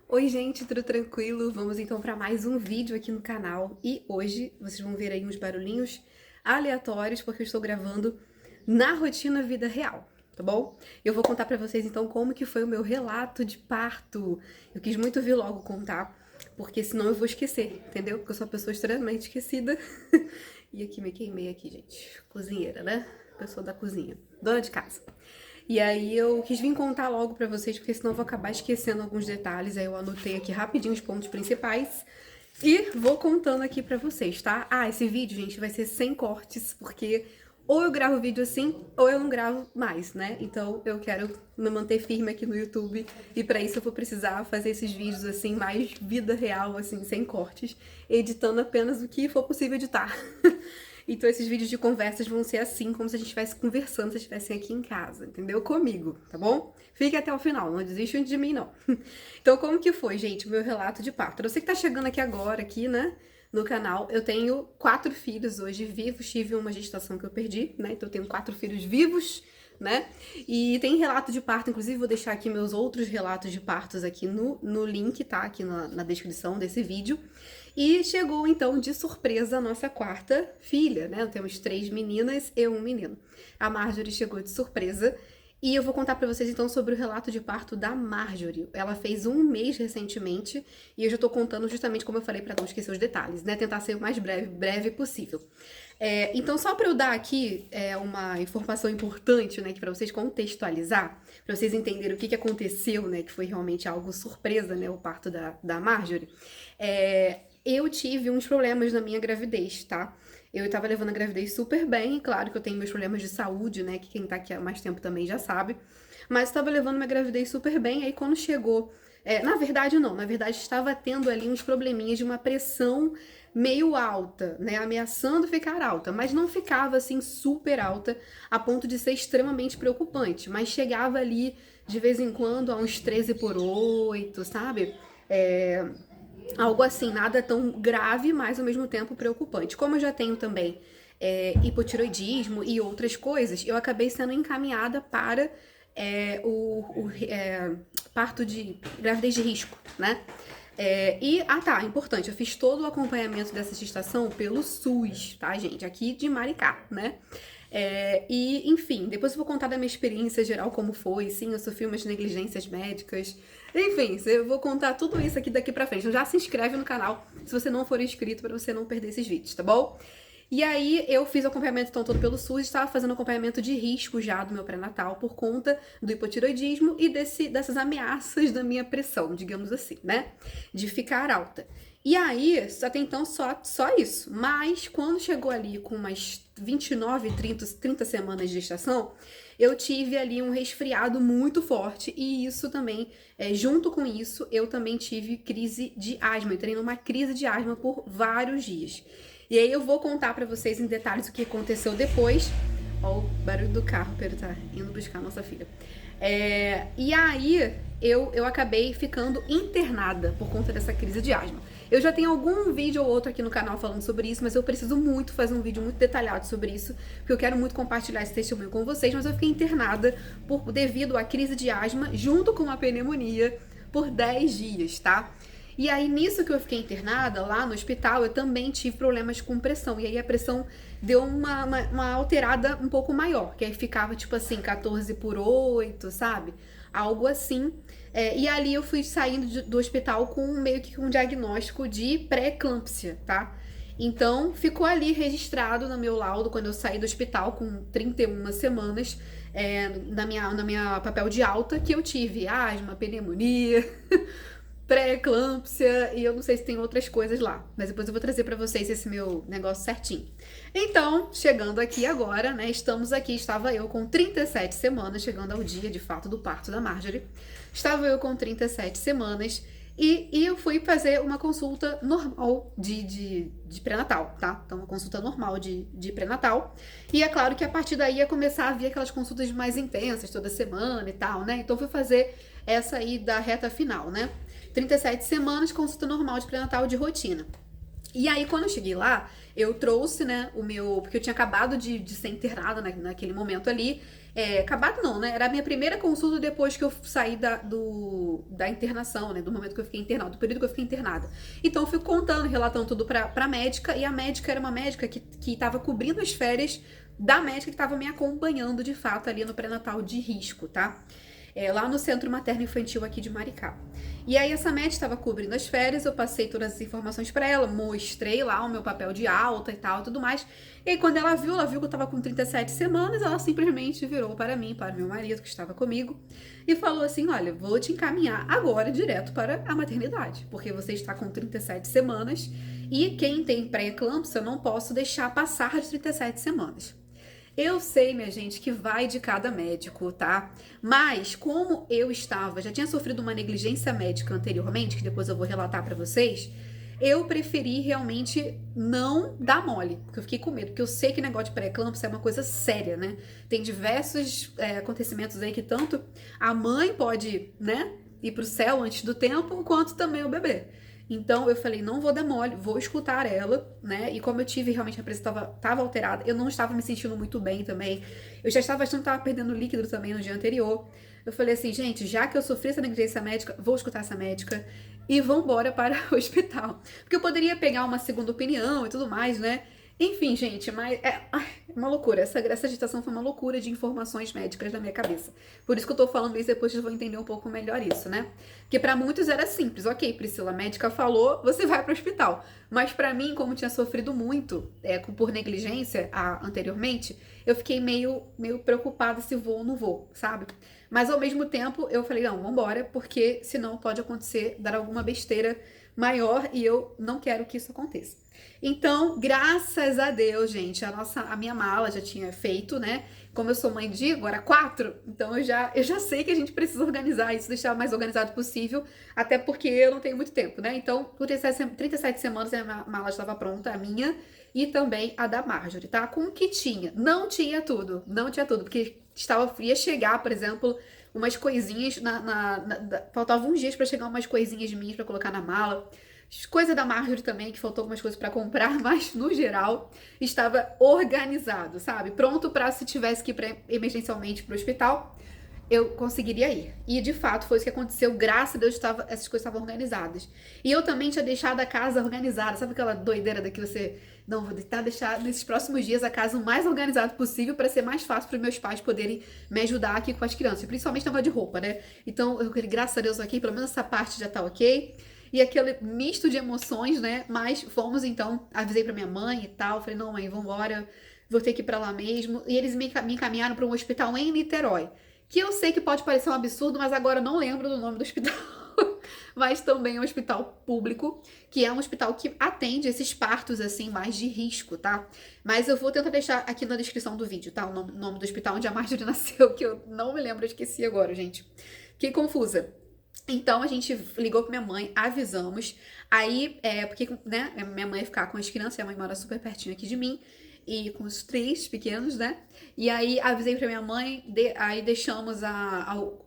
Oi gente, tudo tranquilo? Vamos então para mais um vídeo aqui no canal e hoje vocês vão ver aí uns barulhinhos aleatórios porque eu estou gravando na rotina vida real, tá bom? Eu vou contar para vocês então como que foi o meu relato de parto. Eu quis muito vir logo contar, porque senão eu vou esquecer, entendeu? Porque eu sou uma pessoa extremamente esquecida. E aqui me queimei aqui, gente. Cozinheira, né? Pessoa da cozinha, dona de casa. E aí eu quis vir contar logo pra vocês, porque senão eu vou acabar esquecendo alguns detalhes. Aí eu anotei aqui rapidinho os pontos principais e vou contando aqui pra vocês, tá? Ah, esse vídeo, gente, vai ser sem cortes, porque ou eu gravo vídeo assim, ou eu não gravo mais, né? Então eu quero me manter firme aqui no YouTube e pra isso eu vou precisar fazer esses vídeos assim, mais vida real, assim, sem cortes, editando apenas o que for possível editar. Então esses vídeos de conversas vão ser assim, como se a gente estivesse conversando, se estivessem aqui em casa, entendeu? Comigo, tá bom? Fique até o final, não desistam de mim, não. Então como que foi, gente, o meu relato de parto? Você que tá chegando aqui agora, aqui, né, no canal, eu tenho 4 filhos hoje vivos, tive uma gestação que eu perdi, né, então eu tenho 4 filhos vivos, né, e tem relato de parto, inclusive vou deixar aqui meus outros relatos de partos aqui no link, tá, aqui na descrição desse vídeo. E chegou então de surpresa a nossa quarta filha, né? Temos 3 meninas e um menino. A Marjorie chegou de surpresa e eu vou contar pra vocês então sobre o relato de parto da Marjorie. Ela fez 1 mês recentemente e eu já tô contando justamente como eu falei pra não esquecer os detalhes, né? Tentar ser o mais breve possível. Então, só para eu dar aqui uma informação importante, né, que para vocês contextualizar, para vocês entenderem o que aconteceu, né, que foi realmente algo surpresa, né, o parto da Marjorie. Eu tive uns problemas na minha gravidez, tá? Eu tava levando a gravidez super bem, claro que eu tenho meus problemas de saúde, né, que quem tá aqui há mais tempo também já sabe, mas eu tava levando minha gravidez super bem, aí quando chegou... na verdade não, na verdade estava tendo ali uns probleminhas de uma pressão meio alta, né, ameaçando ficar alta, mas não ficava assim super alta a ponto de ser extremamente preocupante, mas chegava ali de vez em quando a uns 13/8, sabe? Algo assim, nada tão grave, mas ao mesmo tempo preocupante. Como eu já tenho também hipotiroidismo e outras coisas, eu acabei sendo encaminhada para parto de gravidez de risco, né? Importante, eu fiz todo o acompanhamento dessa gestação pelo SUS, tá, gente? Aqui de Maricá, né? Enfim, depois eu vou contar da minha experiência geral como foi. Sim, eu sofri umas negligências médicas. Enfim, eu vou contar tudo isso aqui daqui pra frente. Então já se inscreve no canal se você não for inscrito pra você não perder esses vídeos, tá bom? E aí eu fiz o acompanhamento então todo pelo SUS, estava fazendo acompanhamento de risco já do meu pré-natal por conta do hipotiroidismo e dessas ameaças da minha pressão, digamos assim, né? De ficar alta. E aí, até então, só isso. Mas quando chegou ali com umas 29, 30 semanas de gestação, eu tive ali um resfriado muito forte e isso também, junto com isso, eu também tive crise de asma. Eu entrei numa crise de asma por vários dias. E aí eu vou contar pra vocês em detalhes o que aconteceu depois. Ó, o barulho do carro, o Pedro tá indo buscar a nossa filha. E aí eu acabei ficando internada por conta dessa crise de asma. Eu já tenho algum vídeo ou outro aqui no canal falando sobre isso, mas eu preciso muito fazer um vídeo muito detalhado sobre isso, porque eu quero muito compartilhar esse testemunho com vocês, mas eu fiquei internada devido à crise de asma, junto com a pneumonia, por 10 dias, tá? E aí, nisso que eu fiquei internada, lá no hospital, eu também tive problemas com pressão. E aí a pressão deu uma alterada um pouco maior, que aí ficava tipo assim, 14/8, sabe? Algo assim. E ali eu fui saindo do hospital com meio que um diagnóstico de pré-eclâmpsia, tá? Então, ficou ali registrado no meu laudo, quando eu saí do hospital com 31 semanas, na minha papel de alta, que eu tive asma, pneumonia, pré-eclâmpsia e eu não sei se tem outras coisas lá, mas depois eu vou trazer pra vocês esse meu negócio certinho. Então, chegando aqui agora, né, estava eu com 37 semanas, chegando ao dia de fato do parto da Marjorie, estava eu com 37 semanas e eu fui fazer uma consulta normal de pré-natal, tá? Então, uma consulta normal de pré-natal. E é claro que a partir daí ia começar a vir aquelas consultas mais intensas toda semana e tal, né? Então, fui fazer essa aí da reta final, né? 37 semanas, consulta normal de pré-natal de rotina. E aí, quando eu cheguei lá, eu trouxe, né, o meu... Porque eu tinha acabado de ser internada naquele momento ali. Acabado não, né? Era a minha primeira consulta depois que eu saí da internação, né? Do momento que eu fiquei internada, do período que eu fiquei internada. Então, eu fui contando, relatando tudo pra médica. E a médica era uma médica que tava cobrindo as férias da médica que tava me acompanhando, de fato, ali no pré-natal de risco, tá? Lá no Centro Materno Infantil aqui de Maricá. E aí essa médica estava cobrindo as férias, eu passei todas as informações para ela, mostrei lá o meu papel de alta e tal, tudo mais. E aí quando ela viu que eu tava com 37 semanas, ela simplesmente virou para mim, para meu marido que estava comigo, e falou assim: olha, vou te encaminhar agora direto para a maternidade, porque você está com 37 semanas e quem tem pré-eclâmpsia eu não posso deixar passar de 37 semanas. Eu sei, minha gente, que vai de cada médico, tá? Mas como eu já tinha sofrido uma negligência médica anteriormente, que depois eu vou relatar pra vocês, eu preferi realmente não dar mole, porque eu fiquei com medo, porque eu sei que negócio de pré-eclâmpsia é uma coisa séria, né? Tem diversos acontecimentos aí que tanto a mãe pode, né, ir pro céu antes do tempo, quanto também o bebê. Então eu falei, não vou dar mole, vou escutar ela, né? E como eu tive realmente a pressão tava alterada, eu não estava me sentindo muito bem também. Eu já estava achando que estava perdendo líquido também no dia anterior. Eu falei assim, gente, já que eu sofri essa negligência médica, vou escutar essa médica e vambora para o hospital. Porque eu poderia pegar uma segunda opinião e tudo mais, né? Enfim, gente, mas é uma loucura. Essa gestação foi uma loucura de informações médicas na minha cabeça. Por isso que eu tô falando isso, depois eu vou entender um pouco melhor isso, né? Porque pra muitos era simples. Ok, Priscila, a médica falou, você vai pro hospital. Mas pra mim, como tinha sofrido muito por negligência anteriormente, eu fiquei meio preocupada se vou ou não vou, sabe? Mas ao mesmo tempo, eu falei, não, vambora, porque senão pode acontecer, dar alguma besteira maior e eu não quero que isso aconteça. Então, graças a Deus, gente, a minha mala já tinha feito, né? Como eu sou mãe de agora 4, então eu já sei que a gente precisa organizar isso, deixar o mais organizado possível, até porque eu não tenho muito tempo, né? Então, por 37 semanas a minha mala estava pronta, a minha, e também a da Marjorie, tá? Com o que tinha. Não tinha tudo, porque ia chegar, por exemplo, umas coisinhas, faltavam uns dias para chegar umas coisinhas minhas para colocar na mala. Coisa da Marjorie também, que faltou algumas coisas para comprar, mas no geral estava organizado, sabe? Pronto para se tivesse que ir emergencialmente para o hospital, eu conseguiria ir. E de fato foi isso que aconteceu, graças a Deus essas coisas estavam organizadas. E eu também tinha deixado a casa organizada, sabe aquela doideira daqui você... Não, vou tentar deixar nesses próximos dias a casa o mais organizada possível para ser mais fácil para meus pais poderem me ajudar aqui com as crianças, principalmente na hora de roupa, né? Então, graças a Deus aqui, pelo menos essa parte já tá ok. E aquele misto de emoções, né? Mas fomos então, avisei pra minha mãe e tal. Falei, não, mãe, vambora, vou ter que ir pra lá mesmo. E eles me encaminharam pra um hospital em Niterói. Que eu sei que pode parecer um absurdo, mas agora eu não lembro do nome do hospital. Mas também é um hospital público, que é um hospital que atende esses partos, assim, mais de risco, tá? Mas eu vou tentar deixar aqui na descrição do vídeo, tá? O nome do hospital onde a Marjorie nasceu, que eu não me lembro, eu esqueci agora, gente. Fiquei confusa. Então a gente ligou pra minha mãe, avisamos. Aí, porque, né, minha mãe ia ficar com as crianças, minha mãe mora super pertinho aqui de mim, e com os 3 pequenos, né? E aí avisei pra minha mãe, aí deixamos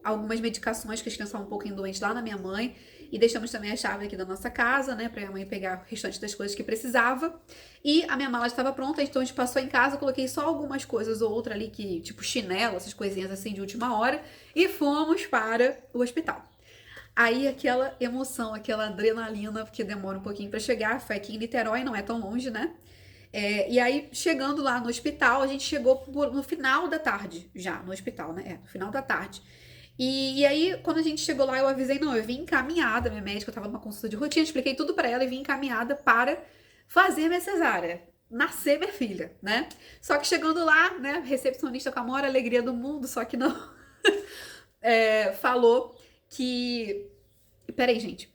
algumas medicações, que as crianças estavam um pouquinho doentes lá na minha mãe, e deixamos também a chave aqui da nossa casa, né, pra minha mãe pegar o restante das coisas que precisava. E a minha mala estava pronta, então a gente passou em casa, coloquei só algumas coisas ou outra ali, que tipo chinelo, essas coisinhas assim de última hora, e fomos para o hospital. Aí aquela emoção, aquela adrenalina, porque demora um pouquinho pra chegar, foi aqui em Niterói, não é tão longe, né? E aí, chegando lá no hospital, a gente chegou no final da tarde, já, no hospital, né? No final da tarde. E aí, quando a gente chegou lá, eu avisei, não, eu vim encaminhada, minha médica, eu tava numa consulta de rotina, expliquei tudo pra ela e vim encaminhada para fazer minha cesárea, nascer minha filha, né? Só que chegando lá, né, recepcionista com a maior alegria do mundo, só que não, falou que... Peraí, gente.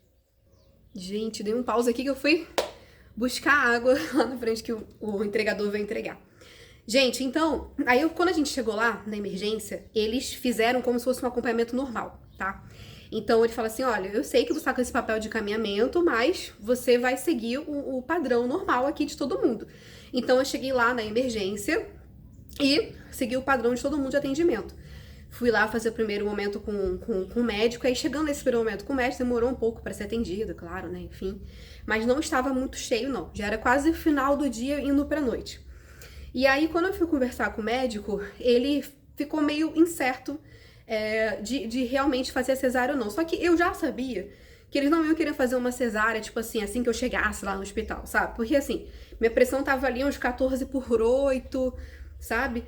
Gente, dei um pause aqui que eu fui buscar água lá na frente que o entregador veio entregar. Gente, então, aí quando a gente chegou lá, na emergência, eles fizeram como se fosse um acompanhamento normal, tá? Então ele fala assim, olha, eu sei que você tá com esse papel de encaminhamento, mas você vai seguir o padrão normal aqui de todo mundo. Então eu cheguei lá na emergência e segui o padrão de todo mundo de atendimento. Fui lá fazer o primeiro momento com o médico, aí chegando nesse primeiro momento com o médico, demorou um pouco para ser atendido, claro, né, enfim. Mas não estava muito cheio, não. Já era quase o final do dia, indo pra noite. E aí, quando eu fui conversar com o médico, ele ficou meio incerto de realmente fazer a cesárea ou não. Só que eu já sabia que eles não iam querer fazer uma cesárea, tipo assim que eu chegasse lá no hospital, sabe? Porque assim, minha pressão tava ali uns 14/8, sabe?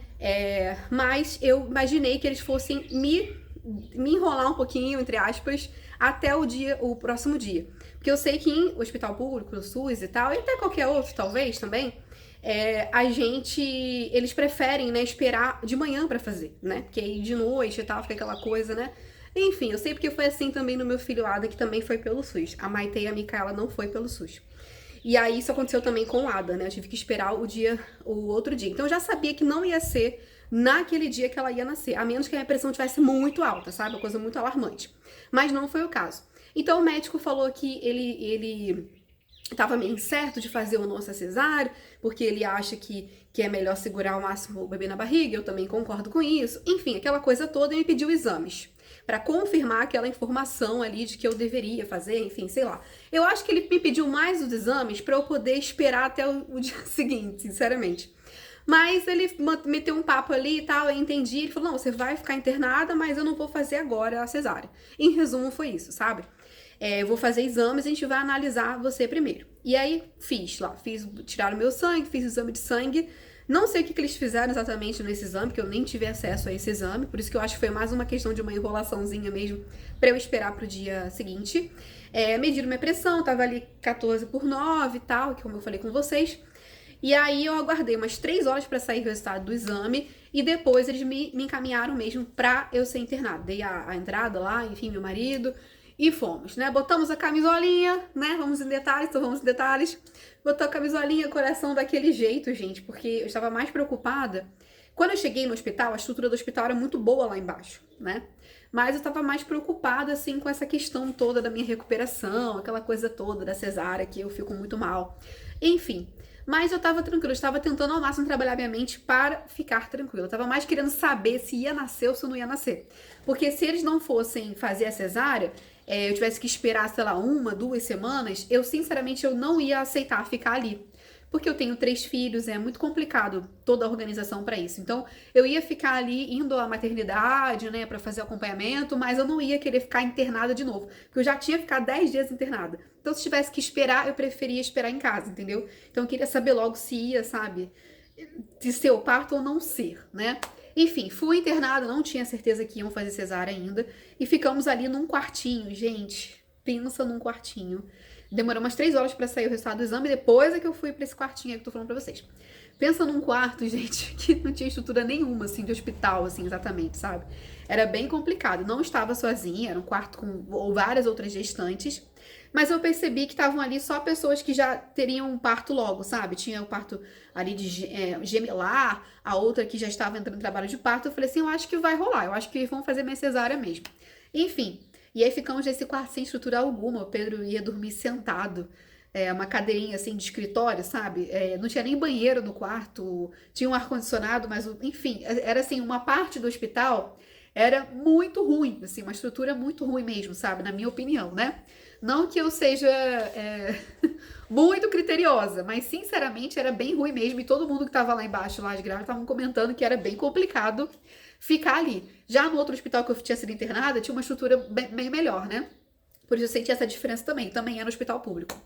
Mas eu imaginei que eles fossem me enrolar um pouquinho, entre aspas, até o próximo dia. Porque eu sei que em hospital público, no SUS e tal, e até qualquer outro, talvez, também, eles preferem, né, esperar de manhã pra fazer, né? Porque aí de noite e tal, fica aquela coisa, né? Enfim, eu sei porque foi assim também no meu filho Ada, que também foi pelo SUS. A Maite e a Micaela não foi pelo SUS. E aí isso aconteceu também com o Ada, né? Eu tive que esperar o outro dia. Então eu já sabia que não ia ser naquele dia que ela ia nascer, a menos que a minha pressão estivesse muito alta, sabe? Uma coisa muito alarmante. Mas não foi o caso. Então o médico falou que ele tava meio incerto de fazer ou não essa cesárea, porque ele acha que é melhor segurar ao máximo o bebê na barriga, eu também concordo com isso. Enfim, aquela coisa toda, e me pediu exames para confirmar aquela informação ali de que eu deveria fazer, enfim, sei lá. Eu acho que ele me pediu mais os exames para eu poder esperar até o dia seguinte, sinceramente. Mas ele meteu um papo ali e tal, eu entendi. Ele falou, não, você vai ficar internada, mas eu não vou fazer agora a cesárea. Em resumo, foi isso, sabe? Eu vou fazer exames, a gente vai analisar você primeiro. E aí, tiraram meu sangue, fiz o exame de sangue. Não sei o que eles fizeram exatamente nesse exame, porque eu nem tive acesso a esse exame, por isso que eu acho que foi mais uma questão de uma enrolaçãozinha mesmo, pra eu esperar pro dia seguinte. Mediram minha pressão, tava ali 14/9 e tal, como eu falei com vocês. E aí eu aguardei umas 3 horas pra sair o resultado do exame, e depois eles me encaminharam mesmo pra eu ser internada. Dei a entrada lá, enfim, meu marido, e fomos, né? Botamos a camisolinha, né? Vamos em detalhes. Botou a camisolinha, coração daquele jeito, gente, porque eu estava mais preocupada. Quando eu cheguei no hospital, a estrutura do hospital era muito boa lá embaixo, né? Mas eu estava mais preocupada, assim, com essa questão toda da minha recuperação, aquela coisa toda da cesárea, que eu fico muito mal. Enfim, mas eu tava tranquila, eu estava tentando ao máximo trabalhar minha mente para ficar tranquila. Eu tava mais querendo saber se ia nascer ou se não ia nascer. Porque se eles não fossem fazer a cesárea, eu tivesse que esperar, sei lá, 1, 2 semanas, eu sinceramente eu não ia aceitar ficar ali. Porque eu tenho 3 filhos, é muito complicado toda a organização para isso. Então, eu ia ficar ali indo à maternidade, né, para fazer acompanhamento, mas eu não ia querer ficar internada de novo, porque eu já tinha ficado 10 dias internada. Então, se tivesse que esperar, eu preferia esperar em casa, entendeu? Então, eu queria saber logo se ia, sabe, de ser o parto ou não ser, né? Enfim, fui internada, não tinha certeza que iam fazer cesárea ainda, e ficamos ali num quartinho, gente, pensa num quartinho. Demorou umas 3 horas pra sair o resultado do exame, depois é que eu fui pra esse quartinho aí que eu tô falando pra vocês. Pensa num quarto, gente, que não tinha estrutura nenhuma, assim, de hospital, assim, exatamente, sabe? Era bem complicado. Não estava sozinha, era um quarto com várias outras gestantes, mas eu percebi que estavam ali só pessoas que já teriam um parto logo, sabe? Tinha o parto ali de gemelar, a outra que já estava entrando no trabalho de parto. Eu falei assim, eu acho que vai rolar, eu acho que vão fazer minha cesárea mesmo. Enfim, e aí ficamos nesse quarto sem estrutura alguma. O Pedro ia dormir sentado, uma cadeirinha assim de escritório, sabe? Não tinha nem banheiro no quarto, tinha um ar-condicionado, mas enfim, era assim, uma parte do hospital era muito ruim, assim, uma estrutura muito ruim mesmo, sabe? Na minha opinião, né? Não que eu seja muito criteriosa, mas sinceramente era bem ruim mesmo. E todo mundo que tava lá embaixo, lá de grávida, estavam comentando que era bem complicado ficar ali. Já no outro hospital que eu tinha sido internada, tinha uma estrutura bem melhor, né? Por isso eu senti essa diferença também era no hospital público.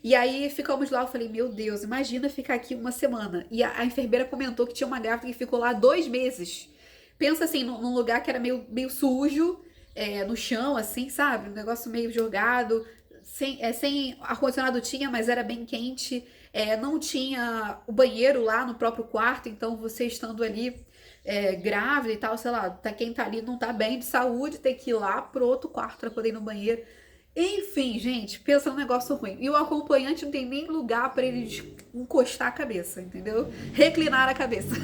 E aí ficamos lá, eu falei, meu Deus, imagina ficar aqui uma semana. E a enfermeira comentou que tinha uma grávida que ficou lá 2 meses. Pensa assim, num lugar que era meio sujo, no chão, assim, sabe? Um negócio meio jogado, sem ar-condicionado tinha, mas era bem quente. Não tinha o banheiro lá no próprio quarto, então você estando ali grávida e tal, sei lá, quem tá ali não tá bem de saúde, tem que ir lá pro outro quarto pra poder ir no banheiro. Enfim, gente, pensa num negócio ruim. E o acompanhante não tem nem lugar pra ele encostar a cabeça, entendeu? Reclinar a cabeça.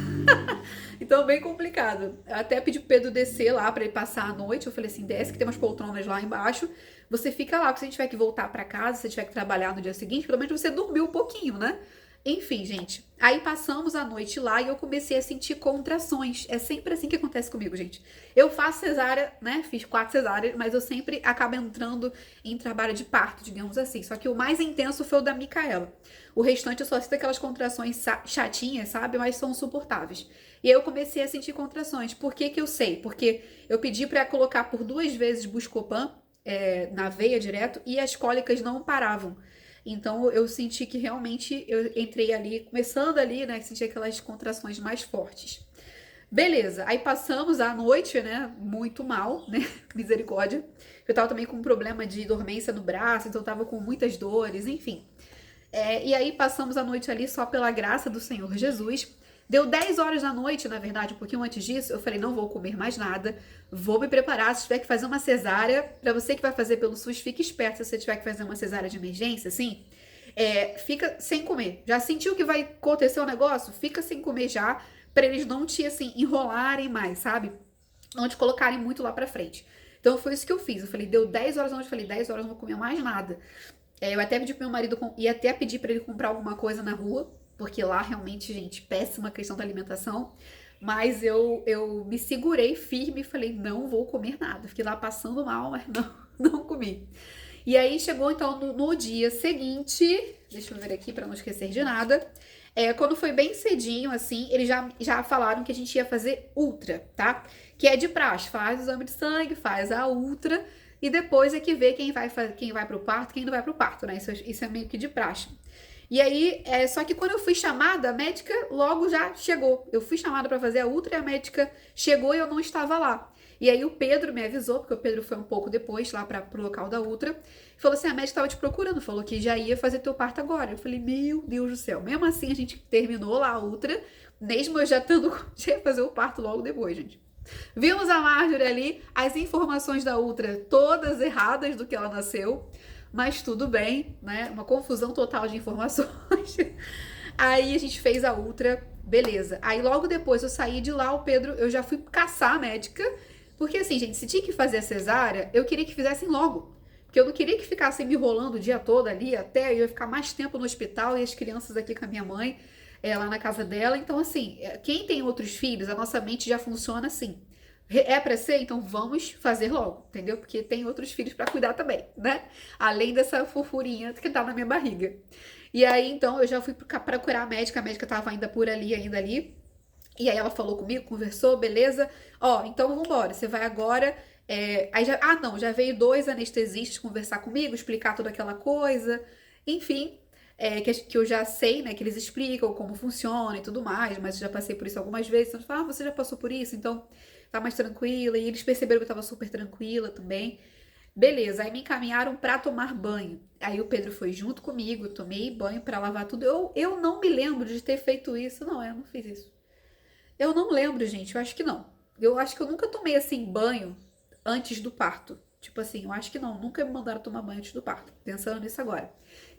Então, bem complicado. Eu até pedi pro Pedro descer lá pra ele passar a noite. Eu falei assim, desce que tem umas poltronas lá embaixo. Você fica lá, porque se a gente tiver que voltar pra casa, se você tiver que trabalhar no dia seguinte, pelo menos você dormiu um pouquinho, né? Enfim, gente, aí passamos a noite lá e eu comecei a sentir contrações. É sempre assim que acontece comigo, gente. Eu faço cesárea, né? Fiz 4 cesáreas, mas eu sempre acabo entrando em trabalho de parto, digamos assim. Só que o mais intenso foi o da Micaela. O restante eu só sinto aquelas contrações chatinhas, sabe? Mas são suportáveis. E aí eu comecei a sentir contrações. Por que que eu sei? Porque eu pedi pra colocar por 2 vezes Buscopan na veia direto e as cólicas não paravam. Então eu senti que realmente eu entrei ali, começando ali, né? Senti aquelas contrações mais fortes. Beleza, aí passamos a noite, né? Muito mal, né? Misericórdia. Eu tava também com um problema de dormência no braço, então eu tava com muitas dores, enfim. E aí passamos a noite ali só pela graça do Senhor Jesus. Deu 10 horas da noite, na verdade, um pouquinho antes disso, eu falei, não vou comer mais nada, vou me preparar, se tiver que fazer uma cesárea, pra você que vai fazer pelo SUS, fique esperto se você tiver que fazer uma cesárea de emergência, assim, fica sem comer. Já sentiu que vai acontecer o negócio? Fica sem comer já, pra eles não te, assim, enrolarem mais, sabe? Não te colocarem muito lá pra frente. Então foi isso que eu fiz, eu falei, deu 10 horas da noite, eu falei, 10 horas eu não vou comer mais nada. Eu até pedi pro meu marido, ia até pedir pra ele comprar alguma coisa na rua, porque lá realmente, gente, péssima questão da alimentação. Mas eu me segurei firme e falei, não vou comer nada. Fiquei lá passando mal, mas não comi. E aí chegou então no dia seguinte, deixa eu ver aqui pra não esquecer de nada. Quando foi bem cedinho, assim, eles já falaram que a gente ia fazer ultra, tá? Que é de praxe, faz o exame de sangue, faz a ultra e depois é que vê quem vai pro parto, quem não vai pro parto, né? Isso é meio que de praxe. E aí, só que quando eu fui chamada, a médica logo já chegou. Eu fui chamada pra fazer a ultra e a médica chegou e eu não estava lá. E aí o Pedro me avisou, porque o Pedro foi um pouco depois lá pro local da ultra, e falou assim, a médica estava te procurando, falou que já ia fazer teu parto agora. Eu falei, meu Deus do céu. Mesmo assim, a gente terminou lá a ultra, mesmo eu já estando, já ia fazer o parto logo depois, gente. Vimos a Marjorie ali, as informações da ultra todas erradas do que ela nasceu, mas tudo bem, né? Uma confusão total de informações. Aí a gente fez a ultra, beleza. Aí logo depois eu saí de lá, o Pedro, eu já fui caçar a médica, porque assim, gente, se tinha que fazer a cesárea, eu queria que fizessem logo. Porque eu não queria que ficassem me enrolando o dia todo ali, até eu ia ficar mais tempo no hospital e as crianças aqui com a minha mãe, lá na casa dela. Então, assim, quem tem outros filhos, a nossa mente já funciona assim. É pra ser? Então vamos fazer logo, entendeu? Porque tem outros filhos pra cuidar também, né? Além dessa fofurinha que tá na minha barriga. E aí, então, eu já fui procurar a médica tava ainda por ali, ainda ali. E aí ela falou comigo, conversou, beleza. Ó, então vambora, você vai agora. Aí já, não, já veio 2 anestesistas conversar comigo, explicar toda aquela coisa. Enfim, que eu já sei, né, que eles explicam como funciona e tudo mais, mas eu já passei por isso algumas vezes. Então, você já passou por isso, então tá mais tranquila. E eles perceberam que eu tava super tranquila também. Beleza, aí me encaminharam pra tomar banho. Aí o Pedro foi junto comigo, eu tomei banho pra lavar tudo. Eu não me lembro de ter feito isso. Não, eu não fiz isso. Eu não lembro, gente, eu acho que não. Eu acho que eu nunca tomei, assim, banho antes do parto. Tipo assim, eu acho que não, nunca me mandaram tomar banho antes do parto. Pensando nisso agora.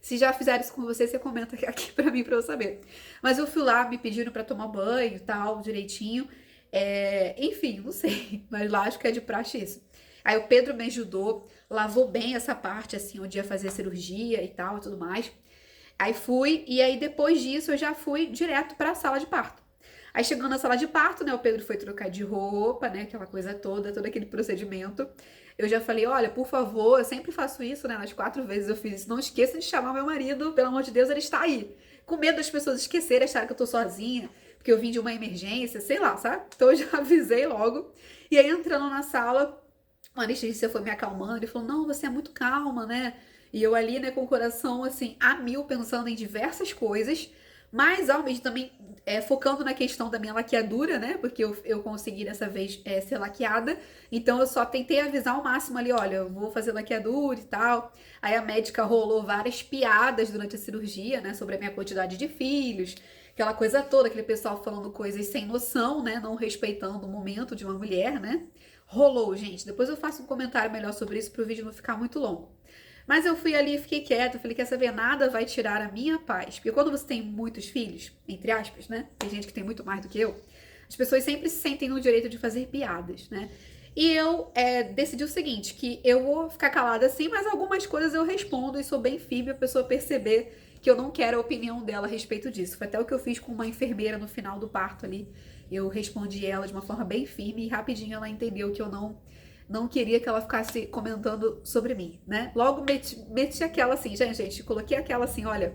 Se já fizeram isso com você, você comenta aqui pra mim, pra eu saber. Mas eu fui lá, me pediram pra tomar banho e tal, direitinho. Enfim, não sei, mas lá acho que é de praxe isso. Aí o Pedro me ajudou, lavou bem essa parte, assim, onde ia fazer a cirurgia e tal e tudo mais. Aí fui, e aí depois disso eu já fui direto pra sala de parto. Aí chegando na sala de parto, né, o Pedro foi trocar de roupa, né, aquela coisa toda, todo aquele procedimento. Eu já falei, olha, por favor, eu sempre faço isso, né, nas 4 vezes eu fiz isso, não esqueça de chamar meu marido, pelo amor de Deus, ele está aí. Com medo das pessoas esquecerem, acharem que eu tô sozinha, porque eu vim de uma emergência, sei lá, sabe? Então eu já avisei logo. E aí entrando na sala, o anestesista foi me acalmando, ele falou, não, você é muito calma, né? E eu ali, né, com o coração, assim, a mil, pensando em diversas coisas, mas ao mesmo também focando na questão da minha laqueadura, né? Porque eu consegui dessa vez ser laqueada. Então eu só tentei avisar ao máximo ali, olha, eu vou fazer laqueadura e tal. Aí a médica rolou várias piadas durante a cirurgia, né? Sobre a minha quantidade de filhos, aquela coisa toda, aquele pessoal falando coisas sem noção, né? Não respeitando o momento de uma mulher, né? Rolou, gente. Depois eu faço um comentário melhor sobre isso para o vídeo não ficar muito longo. Mas eu fui ali e fiquei quieta, falei, quer saber, nada vai tirar a minha paz. Porque quando você tem muitos filhos, entre aspas, né? Tem gente que tem muito mais do que eu. As pessoas sempre se sentem no direito de fazer piadas, né? E eu decidi o seguinte, que eu vou ficar calada assim, mas algumas coisas eu respondo e sou bem firme a pessoa perceber que eu não quero a opinião dela a respeito disso. Foi até o que eu fiz com uma enfermeira no final do parto ali. Eu respondi ela de uma forma bem firme e rapidinho ela entendeu que eu não queria que ela ficasse comentando sobre mim, né? Logo meti aquela assim, gente, coloquei aquela assim, olha,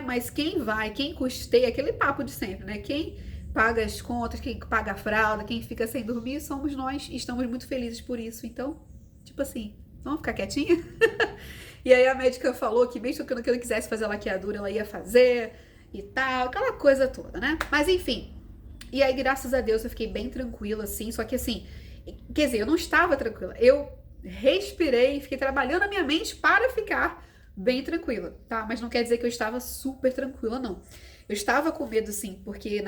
mas quem custeia, aquele papo de sempre, né? Quem paga as contas, quem paga a fralda, quem fica sem dormir, somos nós e estamos muito felizes por isso. Então, tipo assim, vamos ficar quietinha? E aí a médica falou que mesmo que eu não quisesse fazer a laqueadura, ela ia fazer e tal, aquela coisa toda, né? Mas enfim, e aí graças a Deus eu fiquei bem tranquila, assim, só que assim, quer dizer, eu não estava tranquila, eu respirei, fiquei trabalhando a minha mente para ficar bem tranquila, tá? Mas não quer dizer que eu estava super tranquila, não. Eu estava com medo, sim, porque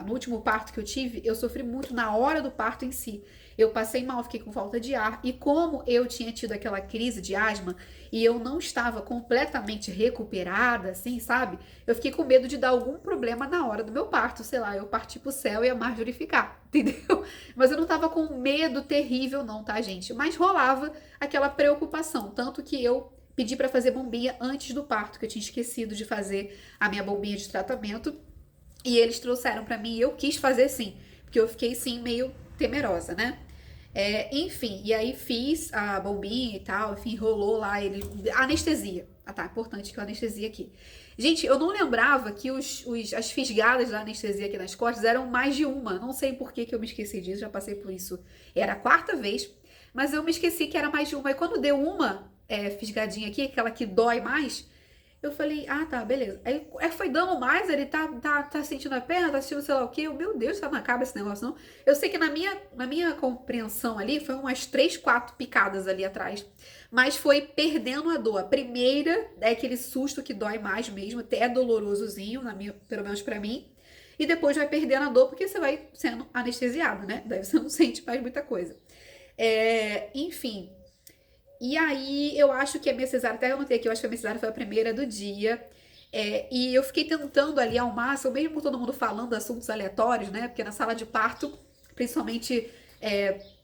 no último parto que eu tive, eu sofri muito na hora do parto em si. Eu passei mal, fiquei com falta de ar. E como eu tinha tido aquela crise de asma e eu não estava completamente recuperada, assim, sabe? Eu fiquei com medo de dar algum problema na hora do meu parto. Sei lá, eu partir pro céu e a Marjorie ficar, entendeu? Mas eu não tava com medo terrível, não, tá, gente? Mas rolava aquela preocupação. Tanto que eu pedi para fazer bombinha antes do parto, que eu tinha esquecido de fazer a minha bombinha de tratamento. E eles trouxeram para mim e eu quis fazer sim, porque eu fiquei sim meio temerosa, né? Enfim, e aí fiz a bombinha e tal, enfim, rolou lá ele. Anestesia. Ah tá, importante que eu anestesia aqui. Gente, eu não lembrava que as fisgadas da anestesia aqui nas costas eram mais de uma. Não sei por que eu me esqueci disso, já passei por isso. Era a quarta vez, mas eu me esqueci que era mais de uma. E quando deu uma fisgadinha aqui, aquela que dói mais, eu falei, ah, tá, beleza. Aí foi dando mais, ele tá sentindo a perna, tá sentindo sei lá o quê. Meu Deus, não acaba esse negócio, não. Eu sei que na minha compreensão ali, foi umas 3, 4 picadas ali atrás. Mas foi perdendo a dor. A primeira é aquele susto que dói mais mesmo, até é dolorosozinho, pelo menos pra mim. E depois vai perdendo a dor, porque você vai sendo anestesiado, né? Daí você não sente mais muita coisa. Enfim, e aí, eu acho que a minha cesárea, até eu anotei aqui, eu acho que a minha cesárea foi a primeira do dia. E eu fiquei tentando ali ao máximo, mesmo todo mundo falando assuntos aleatórios, né? Porque na sala de parto, principalmente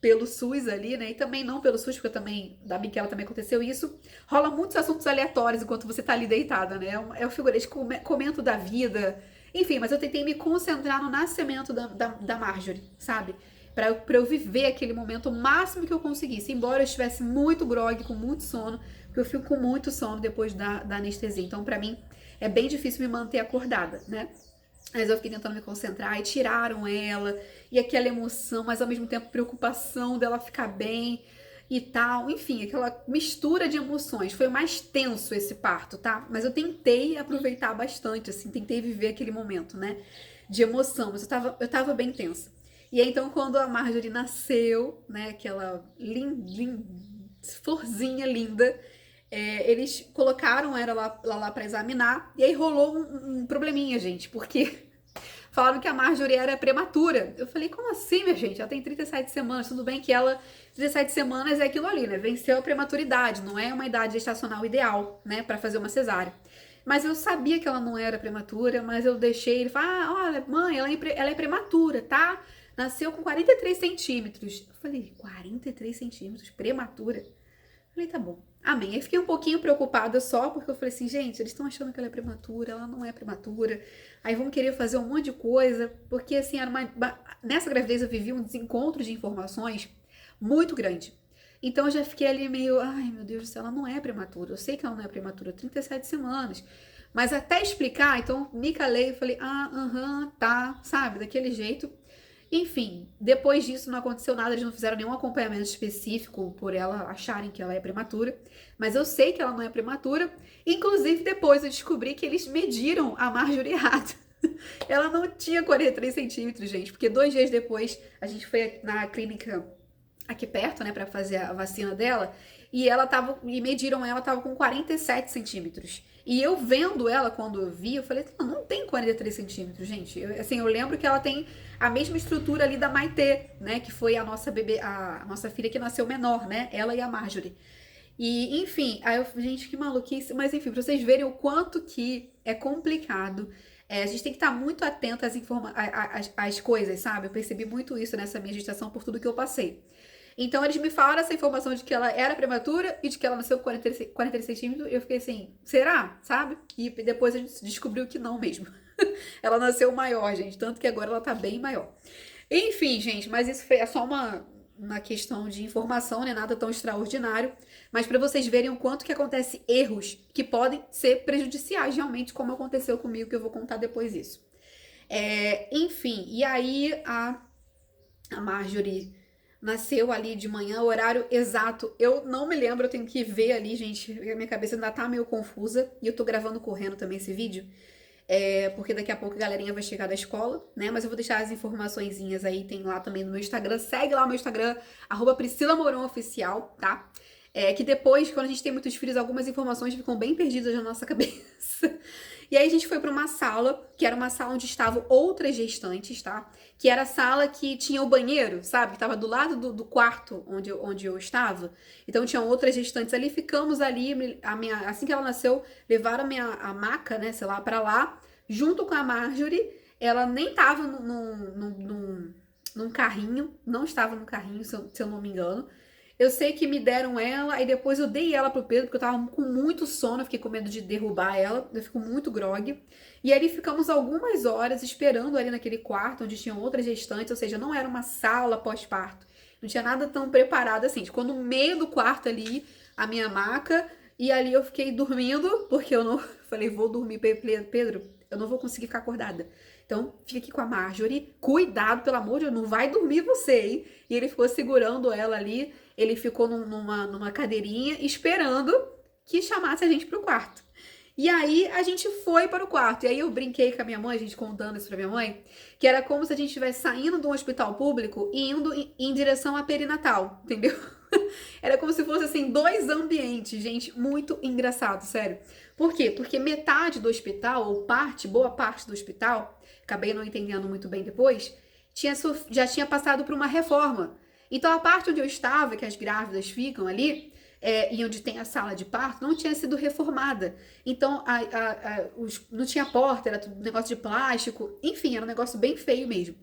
pelo SUS ali, né? E também não pelo SUS, porque também, da Miquela também aconteceu isso. Rola muitos assuntos aleatórios enquanto você tá ali deitada, né? É o figurante, comento da vida. Enfim, mas eu tentei me concentrar no nascimento da Marjorie, sabe? Pra eu viver aquele momento o máximo que eu conseguisse. Embora eu estivesse muito grogue, com muito sono, porque eu fico com muito sono depois da anestesia. Então, pra mim, é bem difícil me manter acordada, né? Mas eu fiquei tentando me concentrar e tiraram ela, e aquela emoção, mas ao mesmo tempo preocupação dela ficar bem e tal. Enfim, aquela mistura de emoções. Foi mais tenso esse parto, tá? Mas eu tentei aproveitar bastante, assim, tentei viver aquele momento, né? De emoção, mas eu tava bem tensa. E aí, então, quando a Marjorie nasceu, né, aquela florzinha linda, eles colocaram ela lá pra examinar, e aí rolou um probleminha, gente, porque falaram que a Marjorie era prematura. Eu falei, como assim, minha gente? Ela tem 37 semanas, tudo bem que 37 semanas é aquilo ali, né, venceu a prematuridade, não é uma idade gestacional ideal, né, pra fazer uma cesárea. Mas eu sabia que ela não era prematura, mas eu deixei ele falar, olha, mãe, ela é prematura, tá? Nasceu com 43 centímetros. Eu falei, 43 centímetros? Prematura? Eu falei, tá bom. Amém. Aí fiquei um pouquinho preocupada só, porque eu falei assim, gente, eles estão achando que ela é prematura, ela não é prematura. Aí vão querer fazer um monte de coisa, porque assim, nessa gravidez eu vivi um desencontro de informações muito grande. Então eu já fiquei ali meio, ai meu Deus do céu, ela não é prematura. Eu sei que ela não é prematura, 37 semanas. Mas até explicar, então me calei e falei, tá, sabe, daquele jeito. Enfim, depois disso não aconteceu nada, eles não fizeram nenhum acompanhamento específico por ela acharem que ela é prematura, mas eu sei que ela não é prematura. Inclusive, depois eu descobri que eles mediram a Marjorie errado. Ela não tinha 43 centímetros, gente, porque 2 dias depois a gente foi na clínica aqui perto, né, pra fazer a vacina dela, e mediram ela, tava com 47 centímetros. E eu vendo ela, quando eu vi, eu falei, não tem 43 centímetros, gente. Eu lembro que ela tem a mesma estrutura ali da Maitê, né, que foi a nossa bebê, a nossa filha que nasceu menor, né, ela e a Marjorie. E, enfim, aí eu, gente, que maluquice. Mas, enfim, pra vocês verem o quanto que é complicado A gente tem que estar muito atento às coisas, sabe? Eu percebi muito isso nessa minha gestação por tudo que eu passei. Então eles me falaram essa informação de que ela era prematura e de que ela nasceu com 43 centímetros. Eu fiquei assim, será? Sabe? E depois a gente descobriu que não mesmo. Ela nasceu maior, gente. Tanto que agora ela tá bem maior. Enfim, gente, mas isso é só uma questão de informação, né? Nada tão extraordinário. Mas para vocês verem o quanto que acontece erros que podem ser prejudiciais realmente, como aconteceu comigo, que eu vou contar depois isso. Enfim, e aí a Marjorie nasceu ali de manhã, o horário exato eu não me lembro, eu tenho que ver ali, gente, a minha cabeça ainda tá meio confusa, e eu tô gravando correndo também esse vídeo, porque daqui a pouco a galerinha vai chegar da escola, né, mas eu vou deixar as informaçõezinhas aí, tem lá também no meu Instagram, segue lá o meu Instagram, @PriscilaMourãoOficial, tá? Que depois, quando a gente tem muitos filhos, algumas informações ficam bem perdidas na nossa cabeça. E aí a gente foi para uma sala, que era uma sala onde estavam outras gestantes, tá? Que era a sala que tinha o banheiro, sabe? Que tava do lado do quarto onde eu estava. Então tinham outras gestantes ali, ficamos ali, assim que ela nasceu, levaram a maca, né, sei lá, pra lá, junto com a Marjorie. Ela nem tava num carrinho, não estava no carrinho, se eu não me engano. Eu sei que me deram ela, e depois eu dei ela pro Pedro, porque eu tava com muito sono, eu fiquei com medo de derrubar ela, eu fico muito grogue. E aí ficamos algumas horas esperando ali naquele quarto, onde tinham outras gestantes, ou seja, não era uma sala pós-parto. Não tinha nada tão preparado assim. Ficou no meio do quarto ali, a minha maca, e ali eu fiquei dormindo, porque eu não... Falei, vou dormir, Pedro, eu não vou conseguir ficar acordada. Então, fica aqui com a Marjorie, cuidado, pelo amor de Deus, não vai dormir você, hein? E ele ficou segurando ela ali, ele ficou numa cadeirinha esperando que chamasse a gente pro quarto. E aí a gente foi para o quarto. E aí eu brinquei com a minha mãe, a gente contando isso pra minha mãe, que era como se a gente estivesse saindo de um hospital público e indo em direção à perinatal, entendeu? Era como se fosse assim, dois ambientes, gente, muito engraçado, sério. Por quê? Porque metade do hospital, ou boa parte do hospital, acabei não entendendo muito bem depois, já tinha passado por uma reforma. Então a parte onde eu estava, que as grávidas ficam ali, e onde tem a sala de parto, não tinha sido reformada. Então não tinha porta, era tudo negócio de plástico, enfim, era um negócio bem feio mesmo.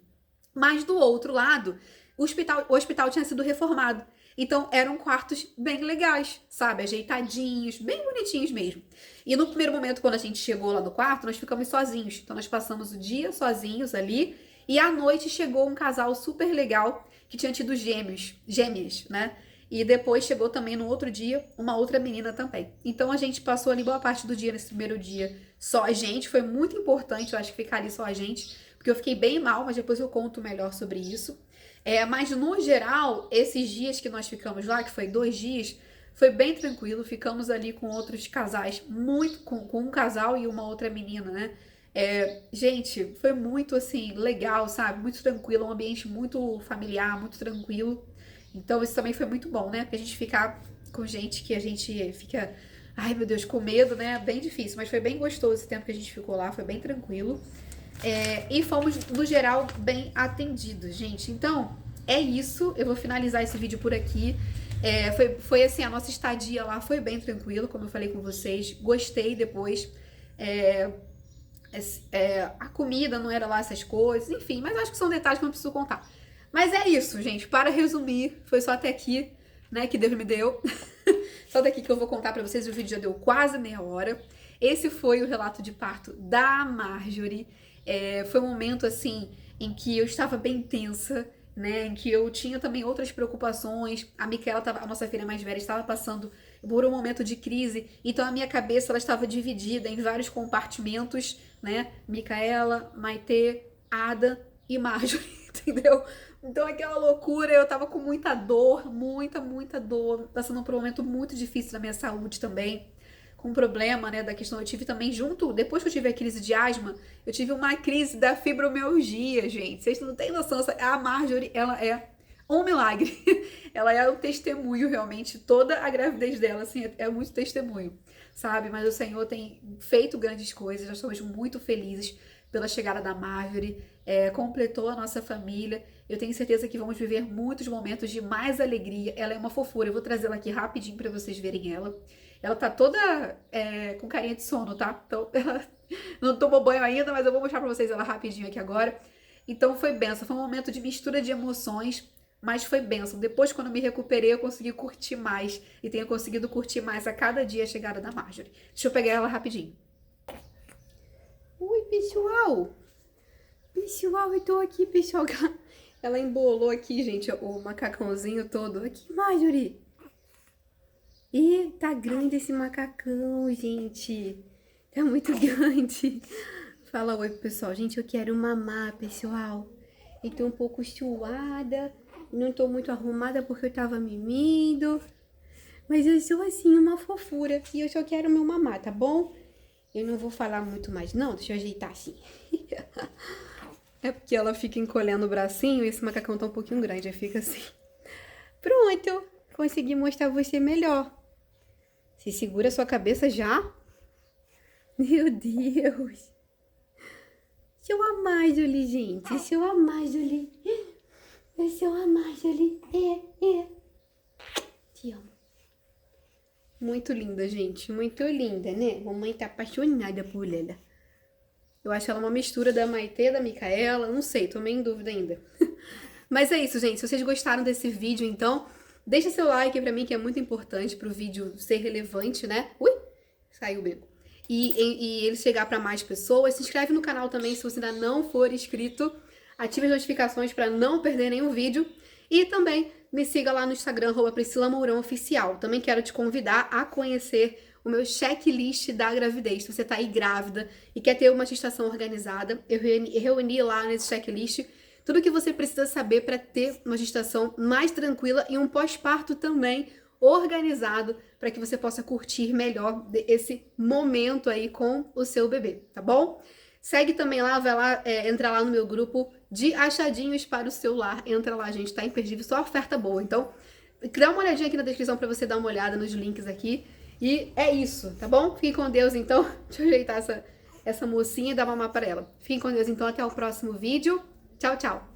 Mas do outro lado, o hospital tinha sido reformado. Então eram quartos bem legais, sabe? Ajeitadinhos, bem bonitinhos mesmo. E no primeiro momento, quando a gente chegou lá no quarto, nós ficamos sozinhos. Então nós passamos o dia sozinhos ali. E à noite chegou um casal super legal que tinha tido gêmeas, né? E depois chegou também no outro dia uma outra menina também. Então a gente passou ali boa parte do dia nesse primeiro dia só a gente. Foi muito importante, eu acho que ficar ali só a gente, porque eu fiquei bem mal, mas depois eu conto melhor sobre isso. Mas no geral, esses dias que nós ficamos lá, que foi 2 dias, foi bem tranquilo. Ficamos ali com outros casais, com um casal e uma outra menina, né? Gente, foi muito assim, legal, sabe? Muito tranquilo, um ambiente muito familiar, muito tranquilo. Então isso também foi muito bom, né? Porque a gente ficar com gente que a gente fica, ai meu Deus, com medo, né? Bem difícil, mas foi bem gostoso esse tempo que a gente ficou lá, foi bem tranquilo. E fomos, no geral, bem atendidos, gente. Então, é isso. Eu vou finalizar esse vídeo por aqui. Foi assim, a nossa estadia lá foi bem tranquilo, como eu falei com vocês. Gostei depois. A comida não era lá essas coisas, enfim. Mas acho que são detalhes que eu não preciso contar. Mas é isso, gente. Para resumir, foi só até aqui, né, que Deus me deu. Só daqui que eu vou contar pra vocês. O vídeo já deu quase meia hora. Esse foi o relato de parto da Marjorie. Foi um momento, assim, em que eu estava bem tensa, né, em que eu tinha também outras preocupações. A Micaela, a nossa filha mais velha, estava passando por um momento de crise, então a minha cabeça ela estava dividida em vários compartimentos, né, Micaela, Maitê, Ada e Marjorie, entendeu? Então aquela loucura, eu tava com muita dor, muita dor, passando por um momento muito difícil na minha saúde também, com problema, né, da questão, eu tive também depois que eu tive a crise de asma, eu tive uma crise da fibromialgia, gente, vocês não têm noção, a Marjorie, ela é um milagre, ela é um testemunho realmente, toda a gravidez dela, assim, é muito testemunho, sabe, mas o Senhor tem feito grandes coisas, nós estamos muito felizes pela chegada da Marjorie, completou a nossa família. Eu tenho certeza que vamos viver muitos momentos de mais alegria. Ela é uma fofura. Eu vou trazer ela aqui rapidinho pra vocês verem ela. Ela tá toda com carinha de sono, tá? Então, ela não tomou banho ainda, mas eu vou mostrar pra vocês ela rapidinho aqui agora. Então, foi benção. Foi um momento de mistura de emoções, mas foi benção. Depois, quando eu me recuperei, eu consegui curtir mais. E tenho conseguido curtir mais a cada dia a chegada da Marjorie. Deixa eu pegar ela rapidinho. Oi, pessoal! Pessoal, eu tô aqui, pessoal. Ela embolou aqui, gente, o macacãozinho todo. Aqui, Marjorie. Ih, tá grande esse macacão, gente. Tá muito grande. Fala oi pro pessoal. Gente, eu quero mamar, pessoal. Eu tô um pouco suada. Não tô muito arrumada porque eu tava mimindo. Mas eu sou assim, uma fofura. E eu só quero meu mamar, tá bom? Eu não vou falar muito mais, não. Deixa eu ajeitar assim. É porque ela fica encolhendo o bracinho e esse macacão tá um pouquinho grande. Aí fica assim. Pronto. Consegui mostrar você melhor. Se segura a sua cabeça já. Meu Deus. Sou a Marjorie, gente. Sou a Marjorie. Eu sou a Marjorie. Te amo. Muito linda, gente. Muito linda, né? Mamãe tá apaixonada por ela. Eu acho ela uma mistura da Maitê, da Micaela. Não sei, tô meio em dúvida ainda. Mas é isso, gente. Se vocês gostaram desse vídeo, então, deixa seu like pra mim, que é muito importante pro vídeo ser relevante, né? Ui! Saiu o bico. E ele chegar pra mais pessoas. Se inscreve no canal também, se você ainda não for inscrito. Ative as notificações pra não perder nenhum vídeo. E também me siga lá no Instagram, @PriscilaMourãoOficial. Também quero te convidar a conhecer o meu checklist da gravidez. Se você tá aí grávida e quer ter uma gestação organizada, eu reuni lá nesse checklist tudo que você precisa saber para ter uma gestação mais tranquila e um pós-parto também organizado para que você possa curtir melhor esse momento aí com o seu bebê, tá bom? Segue também lá, vai lá, entra lá no meu grupo de achadinhos para o celular. Entra lá, gente, tá imperdível, só oferta boa. Então, dá uma olhadinha aqui na descrição para você dar uma olhada nos links aqui. E é isso, tá bom? Fiquem com Deus, então. Deixa eu ajeitar essa mocinha e dar mamar para ela. Fiquem com Deus, então. Até o próximo vídeo. Tchau, tchau.